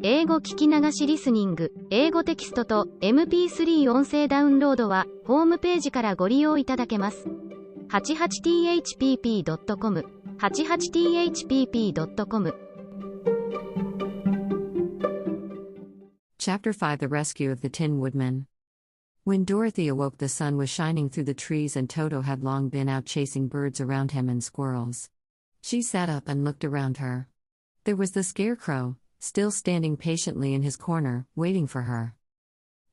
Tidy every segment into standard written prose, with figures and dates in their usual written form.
英語聞き流しリスニング、英語テキストと MP3 音声ダウンロードは、ホームページからご利用いただけます。88thpp.com、88thpp.com。 Chapter 5: The Rescue of the Tin Woodman. When Dorothy awoke, the sun was shining through the trees and Toto had long been out chasing birds around him and squirrels. She sat up and looked around her. There was the Scarecrow, still standing patiently in his corner, waiting for her.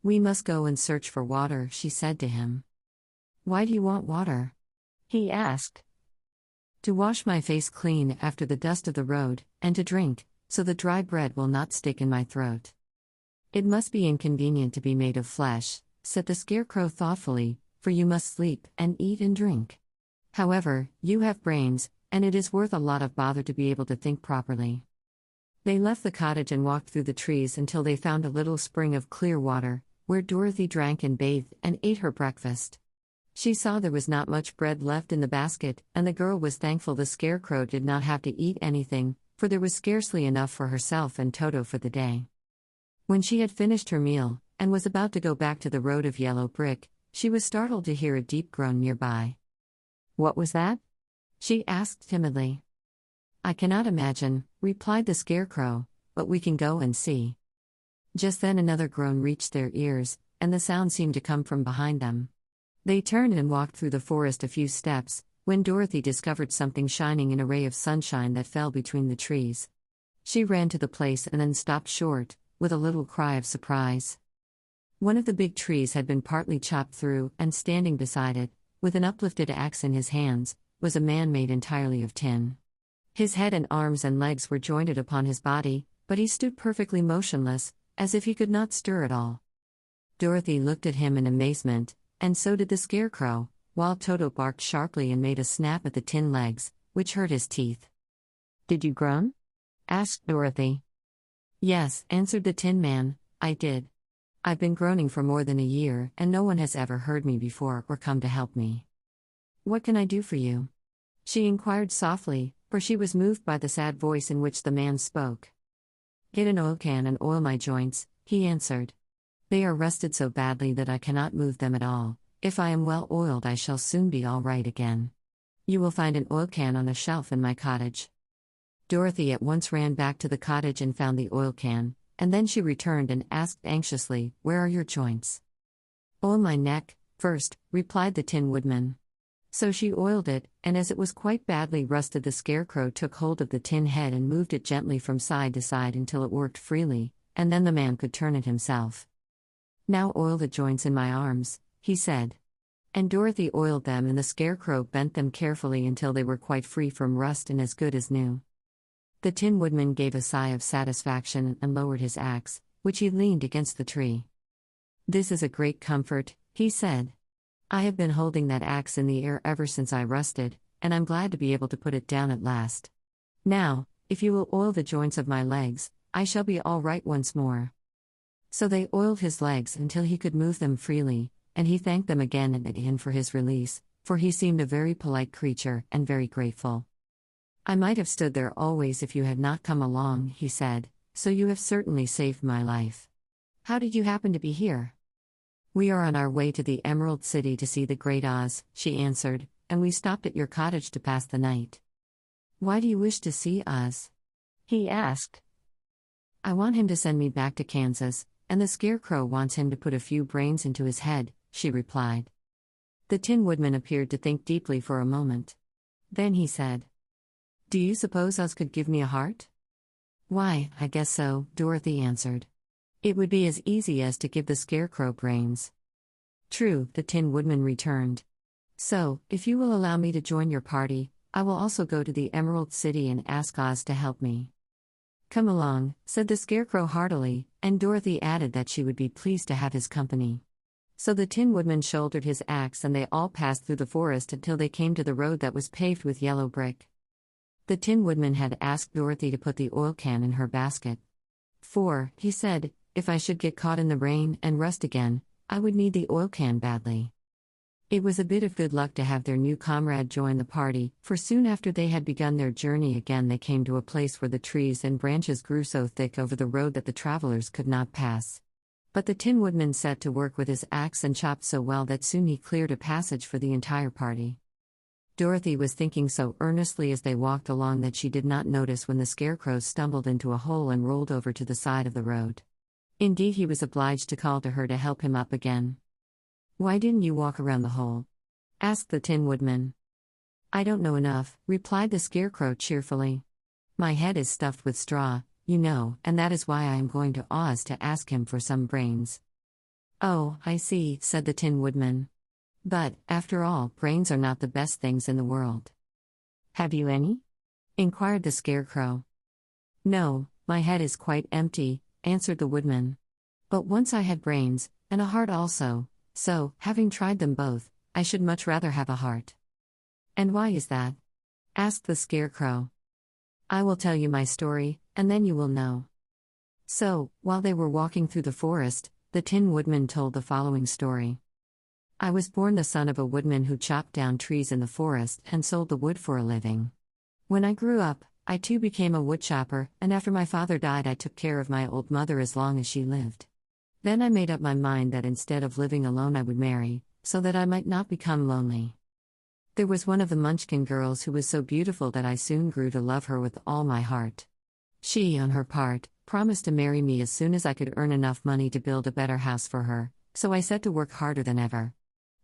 "We must go and search for water," she said to him. "Why do you want water?" he asked. "To wash my face clean after the dust of the road, and to drink, so the dry bread will not stick in my throat." "It must be inconvenient to be made of flesh," said the Scarecrow thoughtfully, "for you must sleep, and eat and drink. However, you have brains, and it is worth a lot of bother to be able to think properly." They left the cottage and walked through the trees until they found a little spring of clear water, where Dorothy drank and bathed and ate her breakfast. She saw there was not much bread left in the basket, and the girl was thankful the Scarecrow did not have to eat anything, for there was scarcely enough for herself and Toto for the day. When she had finished her meal, and was about to go back to the road of yellow brick, she was startled to hear a deep groan nearby. "What was that?" she asked timidly. "I cannot imagine," replied the Scarecrow, "but we can go and see." Just then another groan reached their ears, and the sound seemed to come from behind them. They turned and walked through the forest a few steps, when Dorothy discovered something shining in a ray of sunshine that fell between the trees. She ran to the place and then stopped short, with a little cry of surprise. One of the big trees had been partly chopped through, and standing beside it, with an uplifted axe in his hands, was a man made entirely of tin. His head and arms and legs were jointed upon his body, but he stood perfectly motionless, as if he could not stir at all. Dorothy looked at him in amazement, and so did the Scarecrow, while Toto barked sharply and made a snap at the tin legs, which hurt his teeth. "Did you groan?" asked Dorothy. "Yes," answered the Tin Man, "I did. I've been groaning for more than a year, and no one has ever heard me before or come to help me." "What can I do for you?" she inquired softly, for she was moved by the sad voice in which the man spoke. "Get an oil can and oil my joints," he answered. "They are rusted so badly that I cannot move them at all. If I am well oiled, I shall soon be all right again. You will find an oil can on a shelf in my cottage." Dorothy at once ran back to the cottage and found the oil can, and then she returned and asked anxiously, "Where are your joints?" "Oil my neck, first," replied the Tin Woodman. So she oiled it, and as it was quite badly rusted, the Scarecrow took hold of the tin head and moved it gently from side to side until it worked freely, and then the man could turn it himself. "Now oil the joints in my arms," he said. And Dorothy oiled them, and the Scarecrow bent them carefully until they were quite free from rust and as good as new. The Tin Woodman gave a sigh of satisfaction and lowered his axe, which he leaned against the tree. "This is a great comfort," he said. "I have been holding that axe in the air ever since I rusted, and I'm glad to be able to put it down at last. Now, if you will oil the joints of my legs, I shall be all right once more." So they oiled his legs until he could move them freely, and he thanked them again and again for his release, for he seemed a very polite creature and very grateful. "I might have stood there always if you had not come along," he said, "so you have certainly saved my life. How did you happen to be here?" "We are on our way to the Emerald City to see the Great Oz," she answered, "and we stopped at your cottage to pass the night." "Why do you wish to see Oz?" he asked. "I want him to send me back to Kansas, and the Scarecrow wants him to put a few brains into his head," she replied. The Tin Woodman appeared to think deeply for a moment. Then he said, "Do you suppose Oz could give me a heart?" "Why, I guess so," Dorothy answered. "It would be as easy as to give the Scarecrow brains." "True," the Tin Woodman returned. "So, if you will allow me to join your party, I will also go to the Emerald City and ask Oz to help me." "Come along," said the Scarecrow heartily, and Dorothy added that she would be pleased to have his company. So the Tin Woodman shouldered his axe and they all passed through the forest until they came to the road that was paved with yellow brick. The Tin Woodman had asked Dorothy to put the oil can in her basket. "For," he said, "if I should get caught in the rain and rust again, I would need the oil can badly." It was a bit of good luck to have their new comrade join the party, for soon after they had begun their journey again they came to a place where the trees and branches grew so thick over the road that the travelers could not pass. But the Tin Woodman set to work with his axe and chopped so well that soon he cleared a passage for the entire party. Dorothy was thinking so earnestly as they walked along that she did not notice when the Scarecrow stumbled into a hole and rolled over to the side of the road. Indeed, he was obliged to call to her to help him up again. "Why didn't you walk around the hole?" asked the Tin Woodman. "I don't know enough," replied the Scarecrow cheerfully. "My head is stuffed with straw, you know, and that is why I am going to Oz to ask him for some brains." "Oh, I see," said the Tin Woodman. "But, after all, brains are not the best things in the world." "Have you any?" inquired the Scarecrow. "No, my head is quite empty," answered the Woodman. "But once I had brains, and a heart also, so, having tried them both, I should much rather have a heart." "And why is that?" asked the Scarecrow. "I will tell you my story, and then you will know." So, while they were walking through the forest, the Tin Woodman told the following story. "I was born the son of a woodman who chopped down trees in the forest and sold the wood for a living. When I grew up, I too became a woodchopper, and after my father died I took care of my old mother as long as she lived. Then I made up my mind that instead of living alone I would marry, so that I might not become lonely. There was one of the Munchkin girls who was so beautiful that I soon grew to love her with all my heart. She, on her part, promised to marry me as soon as I could earn enough money to build a better house for her, so I set to work harder than ever.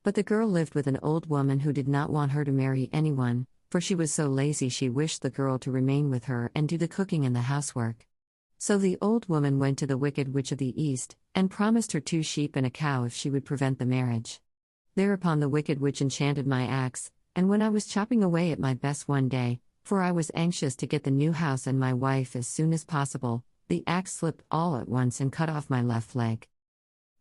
But the girl lived with an old woman who did not want her to marry anyone, for she was so lazy she wished the girl to remain with her and do the cooking and the housework. So the old woman went to the Wicked Witch of the East, and promised her 2 sheep and a cow if she would prevent the marriage. Thereupon the Wicked Witch enchanted my axe, and when I was chopping away at my best one day, for I was anxious to get the new house and my wife as soon as possible, the axe slipped all at once and cut off my left leg.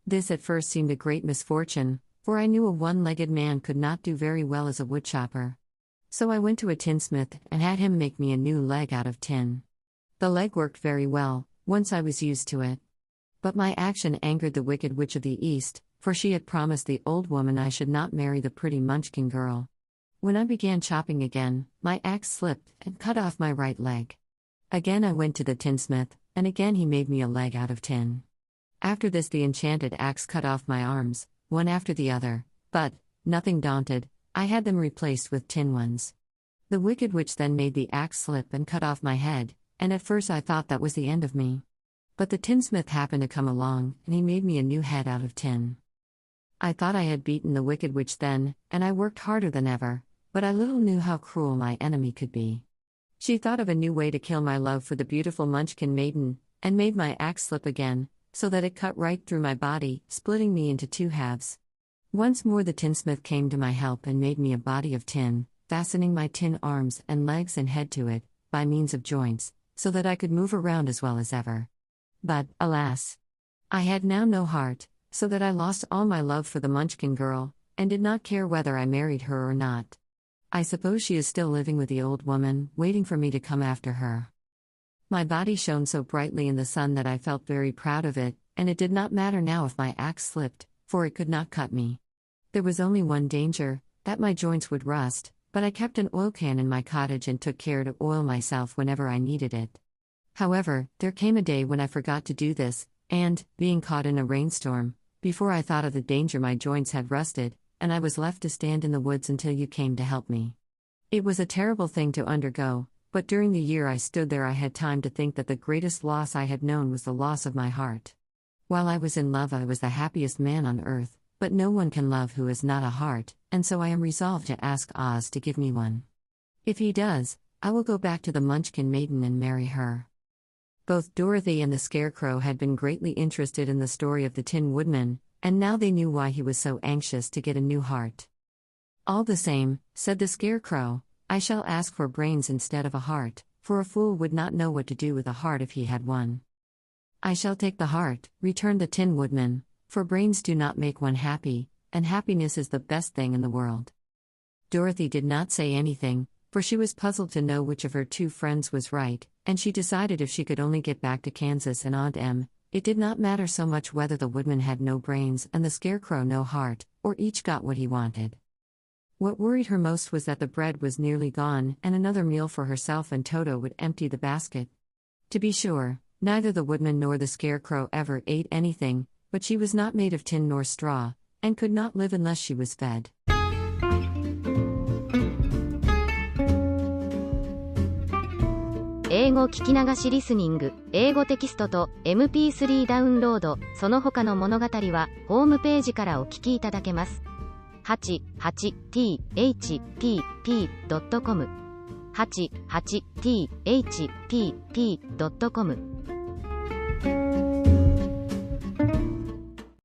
This at first seemed a great misfortune, for I knew a one-legged man could not do very well as a woodchopper. So I went to a tinsmith and had him make me a new leg out of tin. The leg worked very well, once I was used to it. But my action angered the Wicked Witch of the East, for she had promised the old woman I should not marry the pretty Munchkin girl. When I began chopping again, my axe slipped and cut off my right leg. Again I went to the tinsmith, and again he made me a leg out of tin. After this the enchanted axe cut off my arms, one after the other, but, nothing daunted, I had them replaced with tin ones. The Wicked Witch then made the axe slip and cut off my head, and at first I thought that was the end of me. But the tinsmith happened to come along, and he made me a new head out of tin. I thought I had beaten the Wicked Witch then, and I worked harder than ever, but I little knew how cruel my enemy could be. She thought of a new way to kill my love for the beautiful Munchkin maiden, and made my axe slip again, so that it cut right through my body, splitting me into 2 halves. Once more the tinsmith came to my help and made me a body of tin, fastening my tin arms and legs and head to it, by means of joints, so that I could move around as well as ever. But, alas! I had now no heart, so that I lost all my love for the Munchkin girl, and did not care whether I married her or not. I suppose she is still living with the old woman, waiting for me to come after her. My body shone so brightly in the sun that I felt very proud of it, and it did not matter now if my axe slipped, for it could not cut me. There was only one danger, that my joints would rust, but I kept an oil can in my cottage and took care to oil myself whenever I needed it. However, there came a day when I forgot to do this, and, being caught in a rainstorm, before I thought of the danger my joints had rusted, and I was left to stand in the woods until you came to help me. It was a terrible thing to undergo, but during the year I stood there I had time to think that the greatest loss I had known was the loss of my heart. While I was in love I was the happiest man on earth, but no one can love who has not a heart, and so I am resolved to ask Oz to give me one. If he does, I will go back to the Munchkin maiden and marry her. Both Dorothy and the Scarecrow had been greatly interested in the story of the Tin Woodman, and now they knew why he was so anxious to get a new heart. "All the same," said the Scarecrow, "I shall ask for brains instead of a heart, for a fool would not know what to do with a heart if he had one." "I shall take the heart," returned the Tin Woodman, "for brains do not make one happy, and happiness is the best thing in the world." Dorothy did not say anything, for she was puzzled to know which of her 2 friends was right, and she decided if she could only get back to Kansas and Aunt Em, It did not matter so much whether the woodman had no brains and the scarecrow no heart, or each got what he wanted. What worried her most was that the bread was nearly gone and another meal for herself and Toto would empty the basket. To be sure, neither the woodman nor the scarecrow ever ate anything, but she was not made of tin nor straw, and could not live unless she was fed. 英語聞き流しリスニング、英語テキストと MP3 ダウンロード、その他の物語はホームページからお聞きいただけます。88thpp.com 88thpp.com